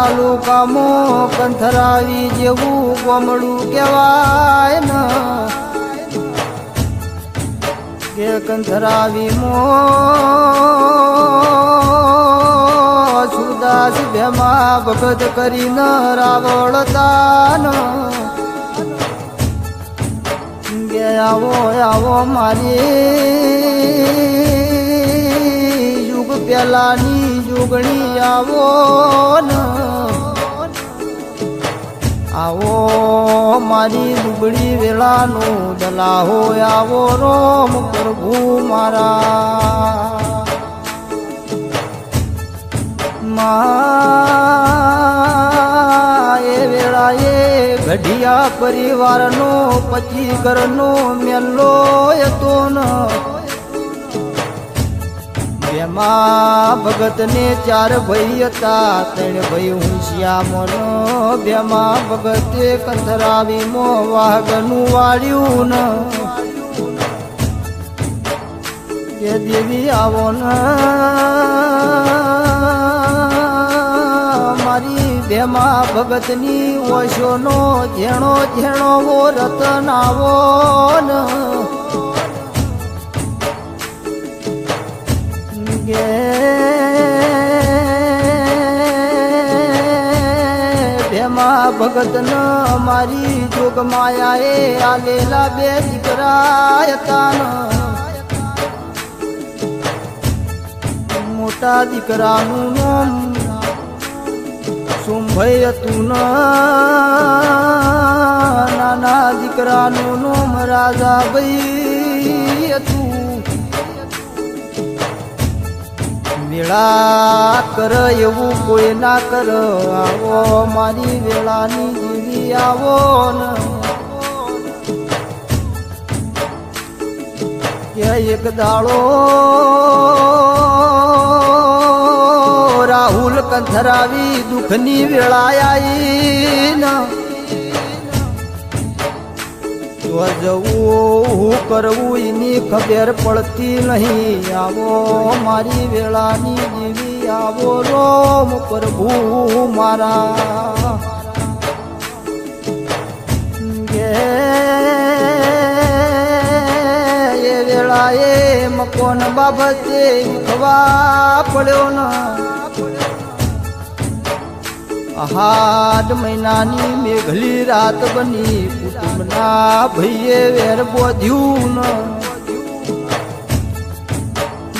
તાલુકામાં કંથરાવી જેવું ગોમડું કહેવાય ને કે કંથરાવી સુદાસ ભેમા ભગત કરીને રાવળતા ને કે આવો આવો મારી યુગ પેલાની યુગણી આવો ને આવો મારી દુબળી વેળાનું દલાહો આવો રોમ પ્રભુ મારા એ વેળાએ ઘડિયા પરિવારનો પછી ઘરનો મેલો હતો ને બેમાં ભગતને 4 ભાઈ હતા 3 ભાઈ હુંશિયામનો બેમાં ભગતે કંથરાવીમાં વાઘનું વાળ્યું ને કે દેવી આવો ને મારી બેમાં ભગતની ઓશોનો ઝેણો ઝેણો રતન આવો ને ભેમા ભગત ન મારી જોગ માયાએ આલેલા 2 દીકરા હતા મોટા દીકરાનું નામ સોમભાઈ હતું ને નાના દીકરાનું નામ રાજાભાઈ હતું વેળા કર એવું કોઈ ના કર આવો મારી વેળાની જીવી આવો ને કે એક દાડો રાહુલ કંથરાવી દુઃખની વેળા આવી ને જવું કરવું એની ખબર પડતી નહીં આવો મારી વેળાની જીવી આવો રોમ પ્રભુ મારા એ વેળાએ મકોન બાબતે ખવા પડ્યો ને આહાડ મહિનાની મેઘલી રાત બની કુટુંબના ભાઈએ વેર બોધ્યું ને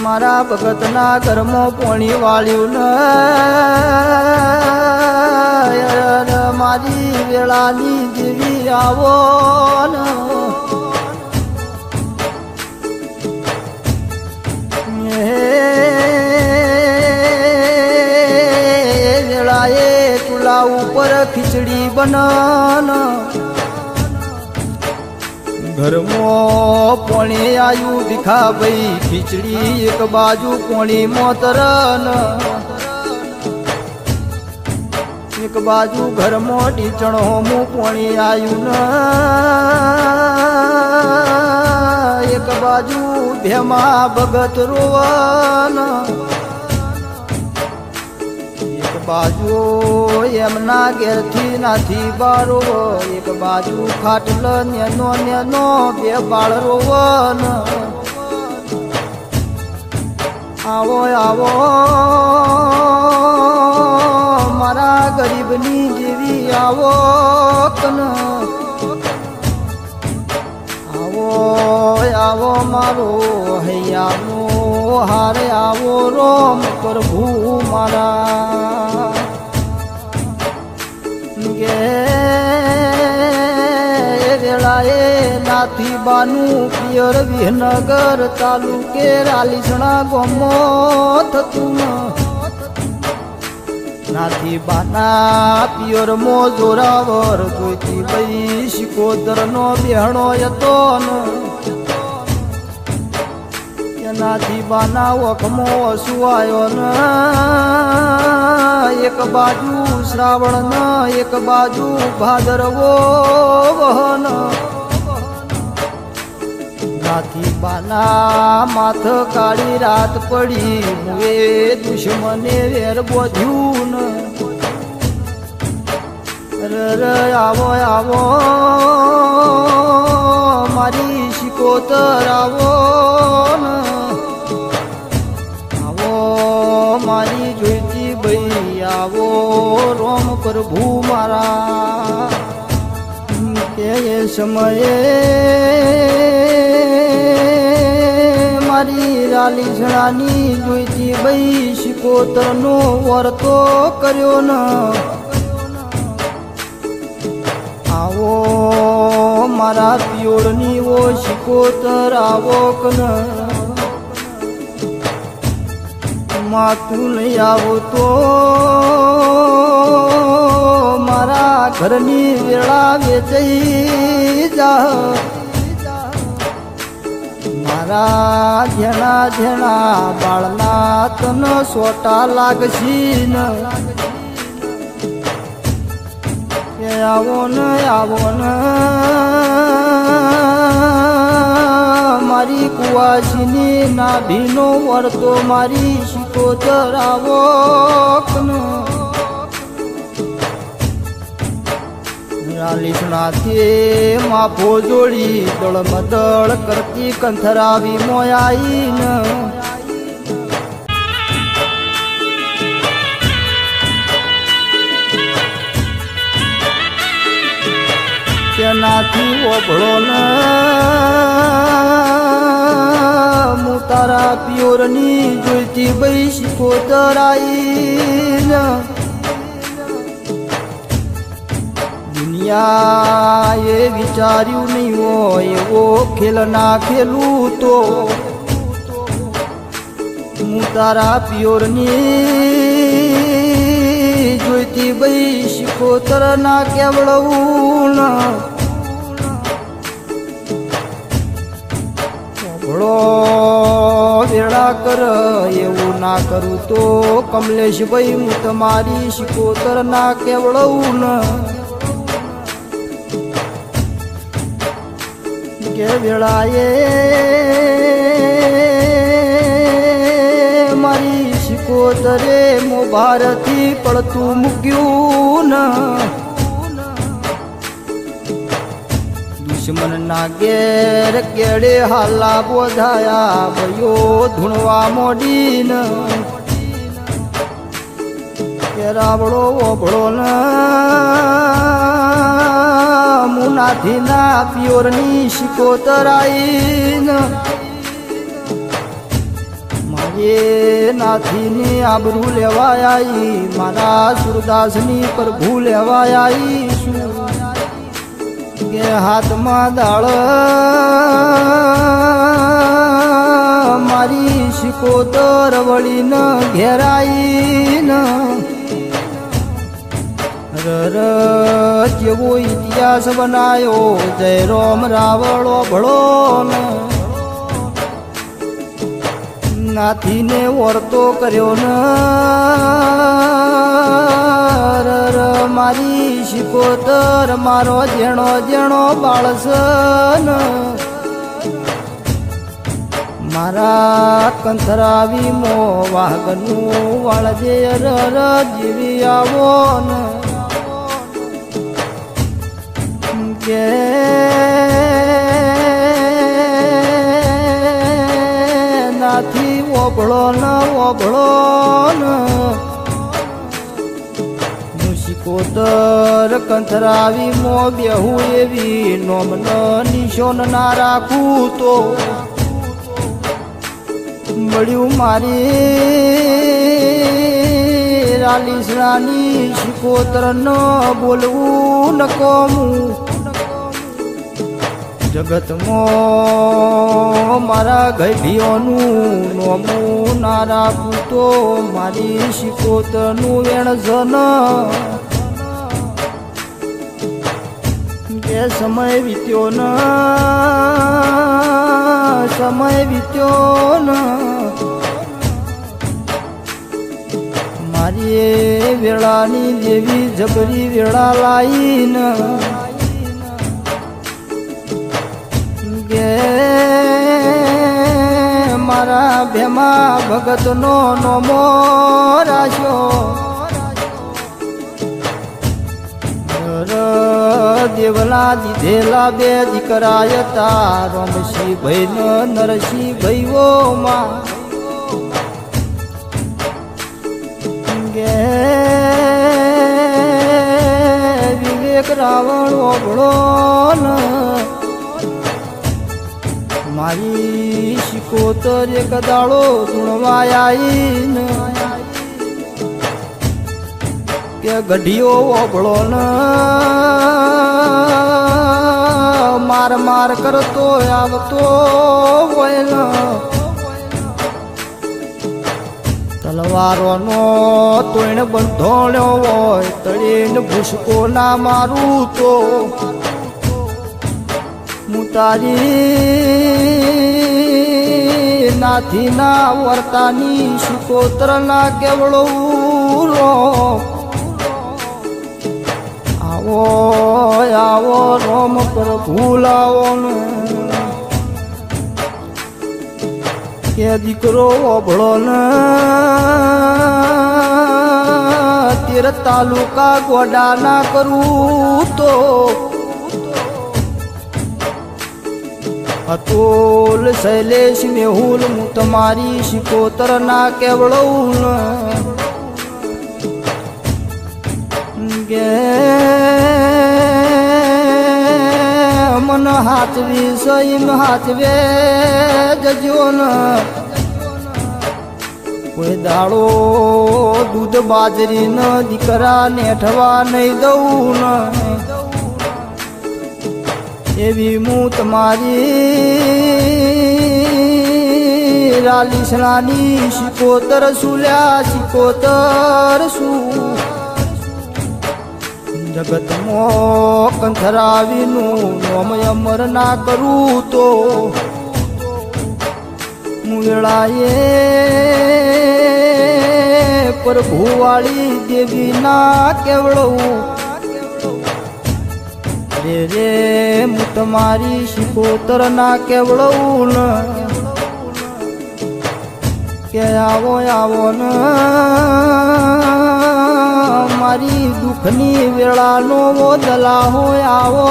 મારા ભગતના ઘરમાં પોણી વાળ્યું ને મારી વેળાની જેવી આવો ને વેળાએ ચૂલા ઉપર ખીચડી બનન ઘરમાં પોણી આયુ ભીખાભાઈ ખીચડી એક બાજુ પોણી મોતરન એક બાજુ ઘરમાં ઢીચણો હું પોણી આયુ ને એક બાજુ ભેમા ભગત રોવન બાજુ એમના ઘેરથી નાથી બારો એક બાજુ ખાટલ નેનો નેનો 2 બાળ રોવન આવો આવો મારા ગરીબની જેવી આવો કન આવો આવો મારો હૈયાનો હારે આવો રોમ પ્રભુ મારા વેળાએ નાથી બાનું પિયર વિહનગર તાલુકે રાલીસણા ગોમો થતું નાથી બાના પિયર મો જોરાવર જોઈતી ભાઈ શિકોદર નો બેહણો હતો નાથી બાના વખમો સુવાયો ને એક બાજુ શ્રાવણ ને એક બાજુ ભાદરવો વહન નાથી બાના માથ કાળી રાત પડી મુએ દુશ્મને વેર બોધ્યું ને આવો આવો મારી શિકોતર આવો ને આવો મારી જોઈતી ભાઈ આવો રોમ પ્રભુ મારા તે સમયે મારી રાલીસણાની જોઈતી ભાઈ શિકોતરનો વર્તો કર્યો ન આવો મારા પિયોળની ઓ શિકોતર આવો કન માતું નહીં આવો તો મારા ઘરની વેળા વેચાઈ જા મારા જેણા જેણા બાળના તન સોટા લાગશી ન આવો ને મારી કુવાસીની નાભીનો વર્તો મારી શિકોતર આવો રાલીસણાથી માફો જોડી દળમદળ કરતી કંથરાવી મોયાઈને તેનાથી ઓભળો ને હું તારા પિયોરની જોઈતી ભાઈ શિકોતર આઈ દુનિયા એ વિચાર્યું નહીં હોય એવો ખેલ ના ખેલું તો હું તારા પિયોરની જોઈતી ભાઈ શિકોતર ના કેવડવું ભળો વેળા કર એવું ના કરું તો કમલેશભાઈ હું તમારી શિકોતર ના કેવડવું કે વેળાએ મારી શિકોતરે મોભારથી પડતું મૂક્યું ન દુશ્મન ના ઘેર કેડે હાલા બોધાયા ભયો ધૂણવા મોડીન કે રાવળો ઓભળો ન મુનાથી ના પિયોરની શિકોતર આઈન મારે નાથીની આબરૂ લેવાય આવી મારા સુરદાસની પ્રભુ લેવાય આવી શું કે હાથમાં દાળ મારી શિકોતર વળીન ઘેરાઈન જેવો ઇતિહાસ બનાયો જય રોમ રાવળો ભળો નાથીને વર્તો કર્યો ન મારી શિકોતર મારો જેણો જેણો બાળસન મારા કંથરાવી મો વાઘનું વાળજે જીવી આવો ન કે નાથી ઓભળો ન હું શિકોતર કંથરાવી મો બેહું એવી નોમન નિશોન ના રાખું તો મળ્યું મારી રાલીસણાની શિકોતર ન બોલવું ન કોમું જગતમાં મારા ગઢીઓનું નોમું ના રાખું તો મારી શિકોતરનું વેણજન કે સમય વીત્યો ન મારી વેળાની દેવી જબરી વેળા લાઈન કે મારા ભેમા ભગતનો નોમો રાખ્યો દેવલા દીધેલા બે દીકરાય તા રમશી ભાઈ ન નરસિંહ ભાઈઓ માં વિવેક રાવણ ઓગળો મારી શિકોતર એક દાડો ધૂણવાય કે ગઢીઓ ઓગળો માર માર કરતો આવતો હોય તલવારો નો તોણ બંધોણ્યો હોય તળીને ભૂસકો ના મારું તો હું તારી નાથી ના વર્તાની શિકોતર ના કેવળો આવો આવો રોમ પર ભૂલાવો કે દીકરો ઓભળો તીર તાલુકા ગોડા ના કરું તો અતુલ શૈલેષ મેહુલ હું તમારી શિકોતર ના કેવળવું કે મન હાથવી સઈમ હાથવે જજો ન કોઈ દાડો દૂધ બાજરી ન દીકરા નેઠવા નહીં દઉં એવી હું તમારી રાલીસણાની શિકોતર સુલ્યા શિકોતર શું જગતમો કંથરાવીનું નોમ અમર ના કરું તો મુળાએ પ્રભુવાળી દેવી ના કેવળવું રે રે હું તમારી શિકોતર ના કેવળવું કે આવો આવો ન મારી દુઃખની વેળાનો દલાહો આવો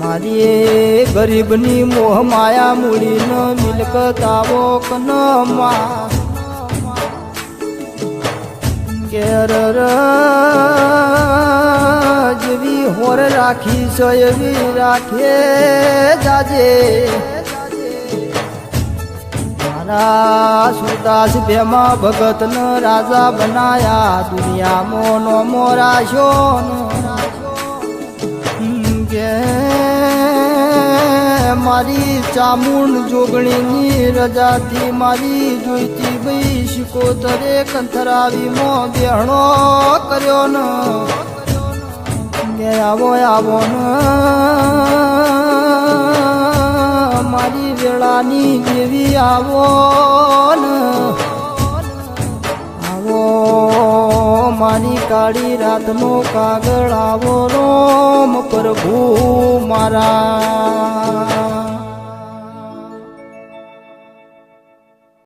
મારી ગરીબની મોહ માયા મૂડીનો મિલકત આવો કનમાં કેર જેવી હોર રાખી છે એવી રાખે જાજે સુદાસ ભેમા ભગત ન રાજા બનાયા દુનિયામાં નો મોરાશો કે મારી ચામુંડ જોગણીની રજાથી મારી જોઈતી ભાઈ શિકોતરે કંથરાવી મો બેહણો કર્યો ન કે આવો આવો ન મારી વેળાની દેવી આવો આવો મારી કાળી રાતનો કાગળ આવો રોમ પ્રભુ મારા